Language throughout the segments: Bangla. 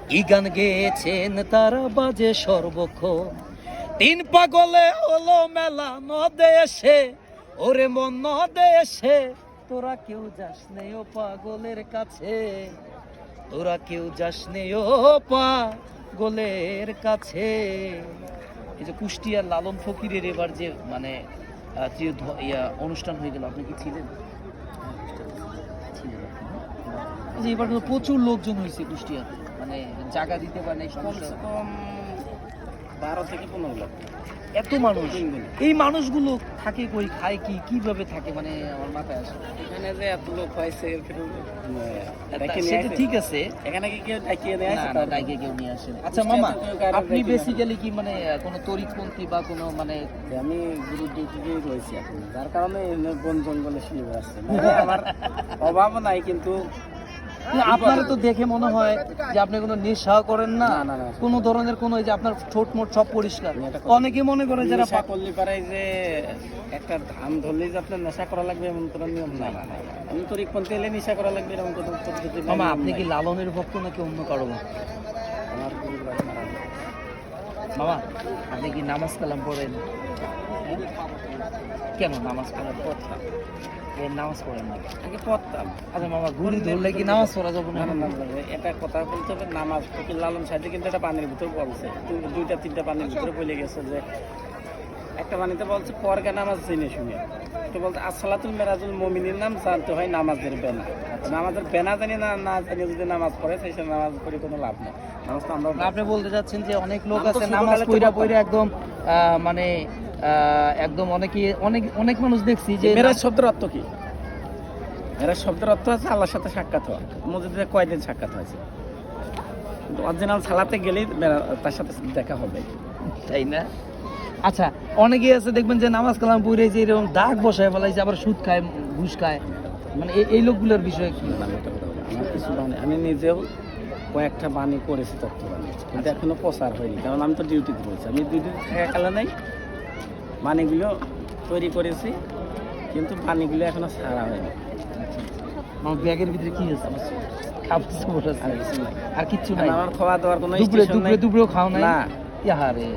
কি গান গেয়েছেন তারা বাজে সর্বক্ষণ। তিন পাগলে হলো মেলা নদে এসে, ওরে মন নদে এসে, তোরা কেউ যাস নেই ও পাগলের কাছে, তোরা কেউ যাস নেই ও পাগলের কাছে। এই যে কুষ্টিয়ার লালন ফকিরের এবার যে মানে অনুষ্ঠান হয়ে গেল, আপনি কি ছিলেন? ছিলেন। এবার কিন্তু প্রচুর লোকজন হয়েছে কুষ্টিয়াতে, মানে জায়গা দিতে পারে নাই, সমস্যা। 12 থেকে 15 লাখ এত মানুষ, এই মানুষগুলো থাকে কই, খায় কি, কিভাবে থাকে, মানে আমার মাথায় আসে। এখানে যে এত লোক হয়েছে সেটা ঠিক আছে, এখানে কি কেউ ডাকিয়ে নিয়ে আসে? না, ডাইকে কেউ নিয়ে আসেন। আচ্ছা মামা, আপনি বেসিক্যালি কি মানে কোনো তরিকপন্থী বা কোনো মানে? আমি গুরু দিকেই রয়েছি এখন, যার কারণে বন জঙ্গলে শুয়ে বেড়াচ্ছে। আমার অভাবও নাই, কিন্তু আপনার তো দেখে মনে হয় যে আপনি কোনো নেশা করেন না, না, না। কোনো ধরনের কোনো, এই যে আপনার ছোট মোট সব পরিষ্কার। অনেকে মনে করে যারা নেশা করলে পারে যে একটা ধান ধরলেই যে আপনার নেশা করা লাগবে এমন কোনো নিয়ম নাই। আমি তরিকপন্থী এলে নেশা করা লাগবে এরকম কোনো পদ্ধতি নাই। মামা, আপনি কি লালনের ভক্ত নাকি অন্য কারো ভক্ত? আমার গুরুর বাড়ি নারায়ণ। মামা, আপনি কি নামাজ কালাম পড়েন? কেন নামাজ পড়ার পড়তাম, নামাজ পড়েন না? আগে পড়তাম। আচ্ছা মামা, ঘুরি ধরলে কি নামাজ পড়া যাবে না? এটা কথা বলতে হবে, নামাজ ফকির লালন সাহেব কিন্তু একটা পানির ভিতরে বলছে, 2-3টা পানির ভিতরে বলে গেছে যে একটা পানিতে বলছে পরগা নামাজ জেনে শুনে, তো বলতে আসসালাতুল মেরাজুল মুমিনিন নাম জানতে হয় নামাজের বেনা। নামাজের বেনা জানি না জানি যদি নামাজ পড়ে সেই নামাজ পড়ে কোনো লাভ নেই। নামাজ তো আমরা, আপনি বলতে চাচ্ছেন যে অনেক লোক আছে নামাজ পড়া একদম মানে একদম অনেক মানুষ দেখছি যে মেরাজ শব্দের অর্থ কি? মেরাজ শব্দের অর্থ আছে আল্লাহর সাথে সাক্ষাৎ হওয়া। মসজিদে কয়দিন সাক্ষাৎ হয়েছে? অরিজিনাল সালাতে গেলেই তার সাথে দেখা হবে, তাই না? আচ্ছা, অনেকেই আছে দেখবেন যে নামাজ কালাম পড়ে যে এরকম দাগ বসায় ফেলাইছে, আবার সুদ খায়, ঘুষ খায়, মানে এই লোকগুলোর বিষয়ে কি? আমার কিছু বাণী, আমি নিজেও কয়েকটা বাণী করেছি, তথ্য বাণী, কিন্তু এখনো প্রচার হয়নি, কারণ আমি তো ডিউটিতে রয়েছি। আমি ডিউটিতে থাকাকালে নাই বাণীগুলো তৈরি করেছি, কিন্তু বাণীগুলো এখনো ছাড়া হয়নি। আমার ব্যাগের ভিতরে কি আছে? আর কিচ্ছু নাই? আমার খাওয়া দাওয়ার কোনো দুপুরেও খাও নাই? না।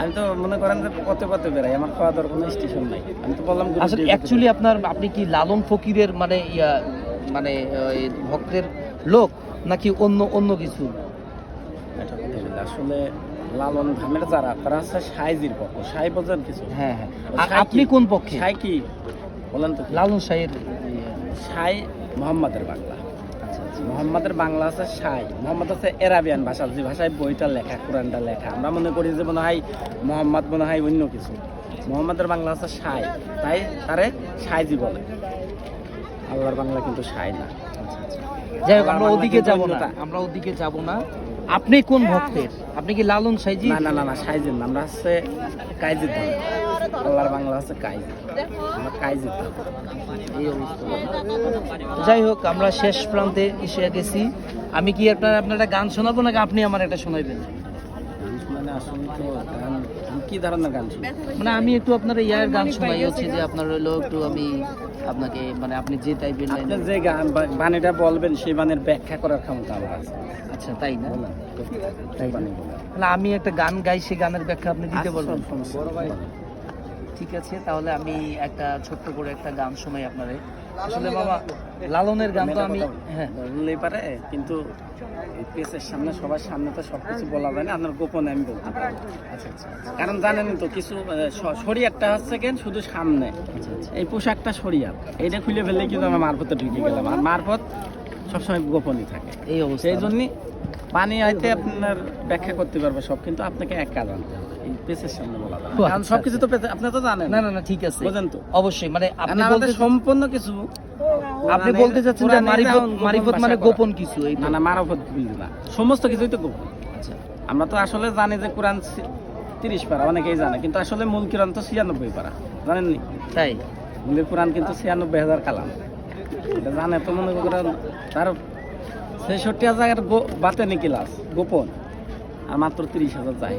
আমি তো মনে করেন যে পথে বেড়াই, আমার খাওয়া দাওয়ার কোনো স্টেশন নাই। আমি তো বললাম আসলে অ্যাকচুয়ালি আপনি কি লালন ফকিরের মানে মানে ভক্তের লোক নাকি অন্য কিছু? আসলে লালন ধামের যারা, তারা হচ্ছে সাইজির পক্ষ, সাই বোঝেন কিছু? হ্যাঁ। আপনি কোন পক্ষে? সাই কি বলেন তো? লালন সাইয়ের সাই মোহাম্মদের বাংলা। মোহাম্মদের বাংলা আছে সাই, মোহাম্মদ আছে এরাবিয়ান ভাষা, যে ভাষায় বইটা লেখা, কোরআনটা লেখা। আমরা মনে করি যে মনে হয় মোহাম্মদ মনে হয় অন্য কিছু। মোহাম্মদের বাংলা আছে সাই, তাই তারে সাইজি বলে। আল্লাহর বাংলা কিন্তু সাই না। যাই হোক, আমরা ওদিকে যাব না। আপনি কোন ভক্তের? আপনি কি লালন সাইজি? না, সাইজির না, আমরা হচ্ছে কাইজির ধর্ম। আল্লাহর বাংলা হচ্ছে কাইজি, আমরা কাইজির ধর্ম। এই অবস্থা। যাই হোক, আমরা শেষ প্রান্তে এসে গেছি। আমি কি আপনার গান শোনাবো নাকি আপনি আমার একটা শোনাইবেন? মানে আসলে তো গান, কি ধরনের গান শুনি? মানে আমি একটু আপনার ইয়ার গান শোনাই, হচ্ছে যে আপনার হলো একটু আমি আপনাকে, মানে আপনি যে টাইপের যে গান বাণীটা বলবেন সেই বাণীর ব্যাখ্যা করার ক্ষমতা আমার আছে। আচ্ছা, তাই না? তাই বাণী বলেন। তাহলে আমি একটা গান গাই, সেই গানের ব্যাখ্যা আপনি দিতে বলবেন? বড় ভাই, ঠিক আছে, তাহলে আমি একটা ছোট্ট করে একটা গান শোনাই আপনারে। আসলে বাবা, লালনের গান তো আমি বললেই পারে, কিন্তু পেসের সামনে, সবার সামনে তো সবকিছু বলা যায় না। আপনার গোপনে আমি বলতে পারি। আচ্ছা, কারণ জানেন তো কিছু শরীয়তটা হচ্ছে কেন শুধু সামনে, এই পোশাকটা শরীয়ত, এইটা খুলে ফেললে কিন্তু আমার মারফতে ঢুকে গেলাম। আর মারফত সবসময় গোপনই থাকে, এই অবস্থা। সেই জন্যই পানি হয়তো আপনার ব্যাখ্যা করতে পারবে সব, কিন্তু আপনাকে এক কাজ আনতে হবে, এই পেসের সামনে বলা যায়। কারণ সবকিছু তো পেছে, আপনি তো জানেন। না, ঠিক আছে, বুঝেন তো? অবশ্যই, মানে আপনি বলতে সম্পূর্ণ কিছু, আপনি বলতে চাচ্ছেন যে মারিফত মানে গোপন কিছু? এই না, মারফত বুঝলি না, সমস্ত কিছুই তো গোপন। আচ্ছা, আমরা তো আসলে জানি যে কোরআন 30 পারা, অনেকেই জানে, কিন্তু আসলে মূল কোরআন তো 96 পারা, জানেননি? তাই মূল কোরআন কিন্তু 96,000 কালাম, এটা জানে তো। মনে করেন তার 66,000 বাতেনি ক্লাস গোপন, আর মাত্র 30,000 যায়।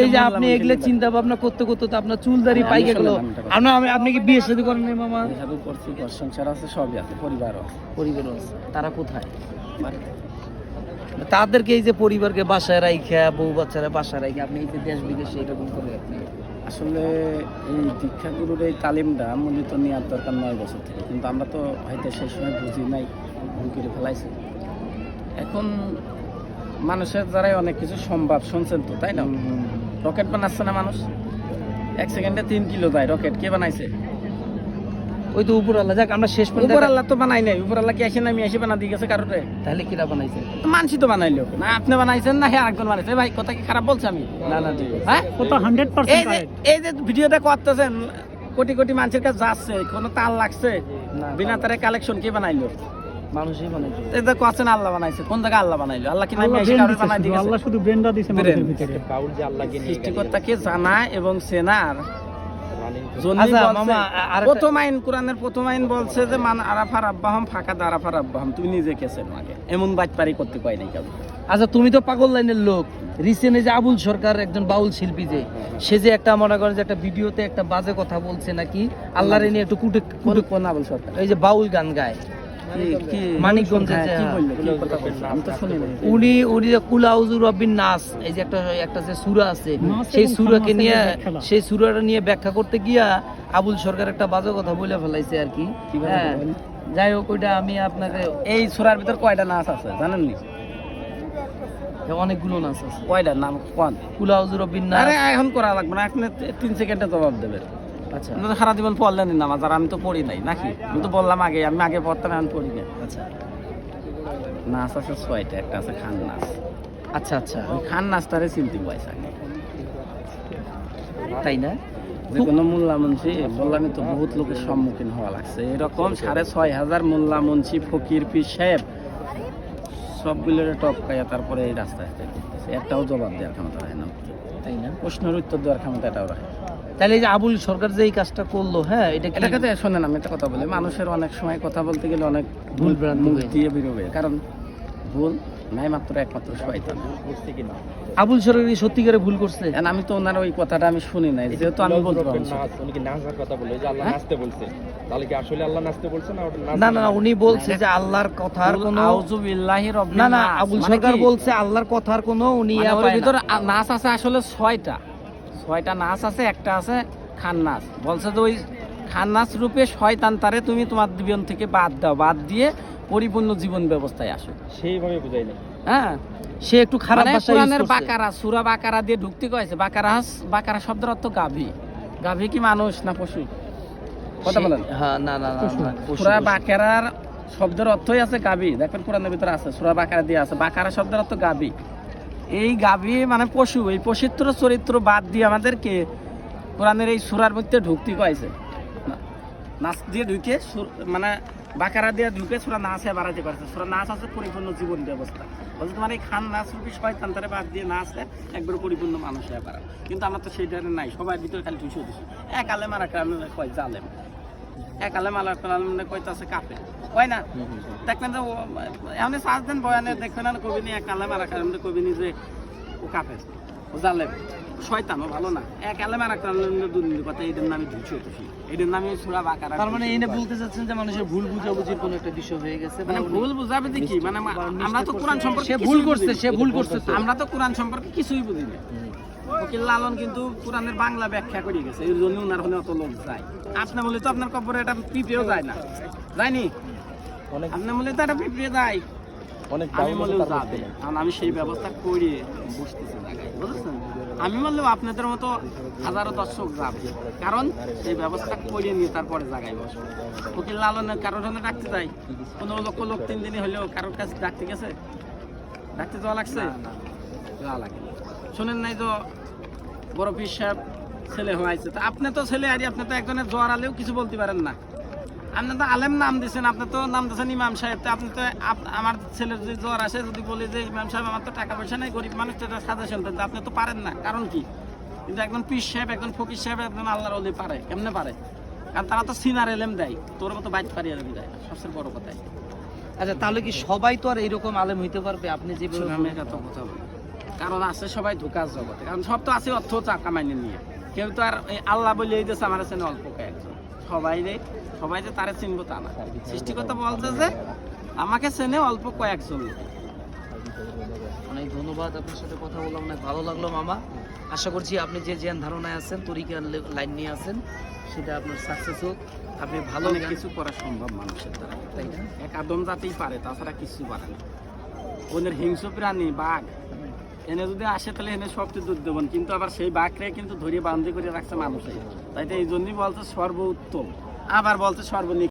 এই যে আপনি এগুলো চিন্তা ভাবনা করতে করতে তো আপনার চুলদারি পাইকে গেল। আপনি কি বিয়ে শাদী করেন নাই মামা? বিয়ে শাদী করছি, ঘর সংসার আছে, সবই আছে, পরিবারও আছে। পরিবারও আছে, তারা কোথায়? তাদেরকে এই যে পরিবারকে বাসায় রাইখা বউ বাচ্চারা বাসায় রাইখা আপনি এই যে দেশ বিদেশে এরকম করে আপনি আসলে এই দীক্ষাগুরুর এই তালিমটা মূলত নেওয়ার দরকার 9 বছর থেকে, কিন্তু আমরা তো হয়তো সেই সময় বুঝি নাই, ভুল করে ফেলাইছি। এখন মানুষের দ্বারাই অনেক কিছু সম্ভব, শুনছেন তো, তাই না? রকেট বানাচ্ছে না মানুষ, 1 সেকেন্ডে 3 কিলো যায় রকেট, কে বানাইছে? ওই তো উপর আল্লাহ। যাক আমরা শেষ পর্যন্ত উপর আল্লাহ তো বানাই নাই, উপর আল্লাহ কি এসে নামি এসে বানা দিয়ে গেছে কারোরে? তাহলে কিরা বানাইছে? তো মানুষই তো বানাইলো না, আপনি বানাইছেন না হ্যাঁ আরেকজন বানাইছে। ভাই কথা কি খারাপ বলছি আমি? না না ঠিক আছে। হ্যাঁ ও তো 100% এই যে ভিডিওটা করতেছেন, কোটি কোটি মানুষের কাছে যাচ্ছে, কোনো তার লাগছে? না, বিনা তারে কালেকশন কে বানাইলো? মানুষই বানাইছে। এই যে কোয়াছেন আল্লাহ বানাইছে, কোন জায়গায় আল্লাহ বানাইলো? আল্লাহ কি নামি এসে কারোরে বানাই দিয়ে গেছে? আল্লাহ শুধু ব্রেনটা দিয়েছে মানুষের ভিতরে। সৃষ্টিকর্তাকে জানা এবং চেনার জন্য আচ্ছা বলছে, মামা প্রথম আইন, কোরআনের প্রথম আইন বলছে যে মান আরাফা রাব্বাহাম ফাঁকা আরাফা রাব্বাহাম, তুমি নিজে কেছেন আগে, এমন বাটপারি করতে কয় নাই কেউ। আচ্ছা তুমি তো পাগল লাইনের লোক। রিসেন্টলি যে আবুল সরকার একজন বাউল শিল্পী, যে সে যে একটা মনে করেন যে একটা ভিডিওতে একটা বাজে কথা বলছে নাকি আল্লাহরে নিয়ে একটু কুটে কুটে, কোন আবুল সরকার? এই যে বাউল গান গায় মানিকগঞ্জে যে, কি বললো, কি কথা বললো? আমি তো শুনি নাই। উনি উনি যে কুলাউজুর রব্বিন নাস, এই যে একটা যে সূরা আছে, সেই সূরাকে নিয়ে, সেই সূরাটা নিয়ে ব্যাখ্যা করতে গিয়া আবুল সরকার একটা বাজে কথা বলে ফেলাইছে আর কি। হ্যাঁ যাই হোক, ওইটা আমি আপনাকে, এই সূরার ভিতর কয়টা নাচ আছে জানেন নি? অনেকগুলো নাচ আছে। কয়টা নাম কোন? কুলাউজুর রব্বিন নাস। আরে এখন করা লাগবে না, আপনি 3 সেকেন্ডে জবাব দেবেন। আচ্ছা আপনি তো সারা জীবন পড়লেন নামাজ, আর আমি তো পড়ি নাই নাকি? আমি তো বললাম আগে, আমি আগে পড়তাম, আমি পড়ি না। আচ্ছা নাচ আছে 6টা, একটা আছে খান নাচ। আচ্ছা আচ্ছা ওই খান নাচটারে চিনতে পয়সা নেই, তাই না? যে কোনো মোল্লা মুন্সি বললামই তো বহুত লোকের সম্মুখীন হওয়া লাগছে। এরকম 6,500 মোল্লা মুন্সি ফকির পীর সাহেব সবগুলোর টপকাইয়া তারপরে এই রাস্তায় যাইতেছে। একটাও জবাব দেওয়ার ক্ষমতা রাখে না, তাই না? প্রশ্নের উত্তর দেওয়ার ক্ষমতা এটাও রাখে। তাহলে এই যে আবুল সরকার যে এই কাজটা করলো, হ্যাঁ এটা কি এটাকে শোনেন, আমি একটা কথা বলি, মানুষের অনেক সময় কথা বলতে গেলে অনেক ভুল ভ্রান্তি মুখ হয়ে দিয়ে বেরোবে, কারণ ভুল নাই মাত্র একমাত্র শয়তান। আবুল সরকার কি সত্যিকারে ভুল করছে? And আমি তো ওনার ওই কথাটা আমি শুনি নাই, যেহেতু আমি বলতে পারবো না। উনি কি নাচার কথা বলে যে আল্লাহ নাচতে বলছে, তাহলে কি আসলে আল্লাহ নাচতে বলছে না? ওটা না না না, উনি বলছে যে আল্লাহর কথার কোনো, আউযু বিল্লাহি রব্বিন না না, নাস। আবুল মানে সরকার কি? বলছে আল্লাহর কথার কোনো উনি মানে ইয়া ওর পায় না। ভিতরে নাচ আছে আসলে 6টা নাচ আছে, একটা আছে খান নাচ। বলছে যে ওই খান নাচ রূপে শয়তান তারে তুমি তোমার জীবন থেকে বাদ দাও, বাদ দিয়ে পরিপূর্ণ জীবন ব্যবস্থায় আসো। সেইভাবে বুঝাই নাই। হ্যাঁ, সে একটু খারাপ মানে ভাষা ইউজ কোরআনের করছে। বাকারা, সূরা বাকারা দিয়ে ঢুকতে কয়েছে। বাকারা শব্দের অর্থ গাভী। গাভী কি মানুষ না পশু? কথা বলেন। হ্যাঁ না না না না, পশু, সূরা পশু। বাকারার শব্দের অর্থই আছে গাভী। দেখবেন কোরআনের ভিতরে আছে, সূরা বাকারা দিয়ে আছে বাকারা শব্দের অর্থ গাভী। এই গাভী মানে পশু, এই পবিত্র চরিত্র বাদ দিয়ে আমাদেরকে কোরআনের এই সূরার মধ্যে ঢুকতে কয়েছে। নাচ দিয়ে ঢুকে মানে বাকারা দিয়ে ঢুকে সূরা নাচে বাড়াতে পারছে। সূরা নাচ আছে পরিপূর্ণ জীবন ব্যবস্থা। বলছে তোমার এই খান নাচ রূপী শয়তান তারে বাদ দিয়ে নাচে একবার পরিপূর্ণ মানুষ হয়ে পারে। কিন্তু আমরা তো সেইটা নাই, সবার ভিতরে খালি ঠুসে ঠুসি। এক আলেম আর এক আলেম কয় জালেম, এক আলেম আর এক আলেম কইতাছে কাফে, কয় না? দেখবেন যে এমনি সাজ দেন বয়ানে দেখবেন না কবি নি, এক আলেম আর এক আলেম কবি নি যে ও কাফে, ও জালেম, শয়তান, ও ভালো না। এক আলেম আর এক আলেমের দুর্নীতি কথা, এটার নামে ঠুসে ঠুসি, এটার নামে সূরা বাকারা। তার মানে এনে বলতে চাচ্ছেন যে মানুষের ভুল বুঝাবুঝির কোনো একটা বিষয় হয়ে গেছে, মানে ভুল বুঝাবে কি? মানে আমরা তো কোরআন সম্পর্কে সে ভুল কিছুই করছে, বুঝি না। সে ভুল করছে তো। আমরা তো কোরআন সম্পর্কে কিছুই বুঝি না। ফকির লালন কিন্তু কোরআনের বাংলা ব্যাখ্যা করে গেছে, এর জন্য ওনার হলে অত লোক যায়। আপনি বলে তো আপনার কবরে এটা পিঁপড়েও যায় না, যায়নি? আপনি বলে তো এটা পিঁপড়ে যায়, আমি বলেও যাবে, কারণ আমি সেই ব্যবস্থা করে বসতেছি জায়গায়, বুঝেছেন? আমি বললেও আপনাদের মতো হাজারো দর্শক যাবে, কারণ সেই ব্যবস্থা করে নিয়ে তারপরে জায়গায় বসবো। ফকির লালনের কারোর জন্য ডাকতে যাই, 15 লক্ষ লোক 3 দিনই হলেও কারোর কাছে ডাকতে গেছে, ডাকতে যাওয়া লাগছে, যাওয়া লাগে। শোনেন নাই তো বড় পীর সাহেব ছেলে হয়েছে, তা আপনি তো ছেলে আরি, আপনি তো একজনের জ্বর আলেও কিছু বলতে পারেন না। আপনি তো আলেম নাম দিয়েছেন, আপনি তো নাম দিয়েছেন ইমাম সাহেব। তো আপনি তো আমার ছেলের যদি জ্বর আসে, যদি বলি যে ইমাম সাহেব আমার তো টাকা পয়সা নেই, গরিব মানুষ, এটা সাজেশন দেন, আপনি তো পারেন না, কারণ কি? কিন্তু একজন পীর সাহেব, একজন ফকির সাহেব, একজন আল্লাহর ওলি পারে। কেমনে পারে? কারণ তারা তো সিনার এলেম দেয়, তোর মতো বাইক পারি এলেম দেয় না, সবচেয়ে বড় কথাই। আচ্ছা তাহলে কি সবাই তো আর এইরকম আলেম হইতে পারবে? আপনি যে আমি এটা তো কথা বলি, কারণ আছে সবাই ধোকার জগতে, কারণ সব তো আছে অর্থ টাকা মাইনে নিয়ে। কেউ তো আর এই আল্লাহ বলে এই দেশে আমার চেনে অল্প কয়েকজন, সবাই যে তারে চিনবো তা না। সৃষ্টিকর্তা বলছে যে আমাকে চেনে অল্প কয়েকজন লোক। অনেক ধন্যবাদ, আপনার সাথে কথা বললাম, অনেক ভালো লাগলো মামা। আশা করছি আপনি যে জ্ঞান ধারণায় আছেন, তরিকার লাইন নিয়ে আছেন, সেটা আপনার সাকসেস হোক। আপনি ভালো অনেক জ্ঞান- কিছু করা সম্ভব মানুষের দ্বারা, তাই না? এক আদম জাতিই পারে, তাছাড়া কিছু পারে না। ওদের হিংস্র প্রাণী বাঘ এনে যদি আসে তাহলে এনে সবচেয়ে দুধ দেবেন, কিন্তু আবার সেই বাঘরে কিন্তু ধরে বান্ধি করে রাখছে মানুষে। তাই তো এই জন্যই বলছে সর্বোত্তম, আবার বলছে সর্বনিম্ন।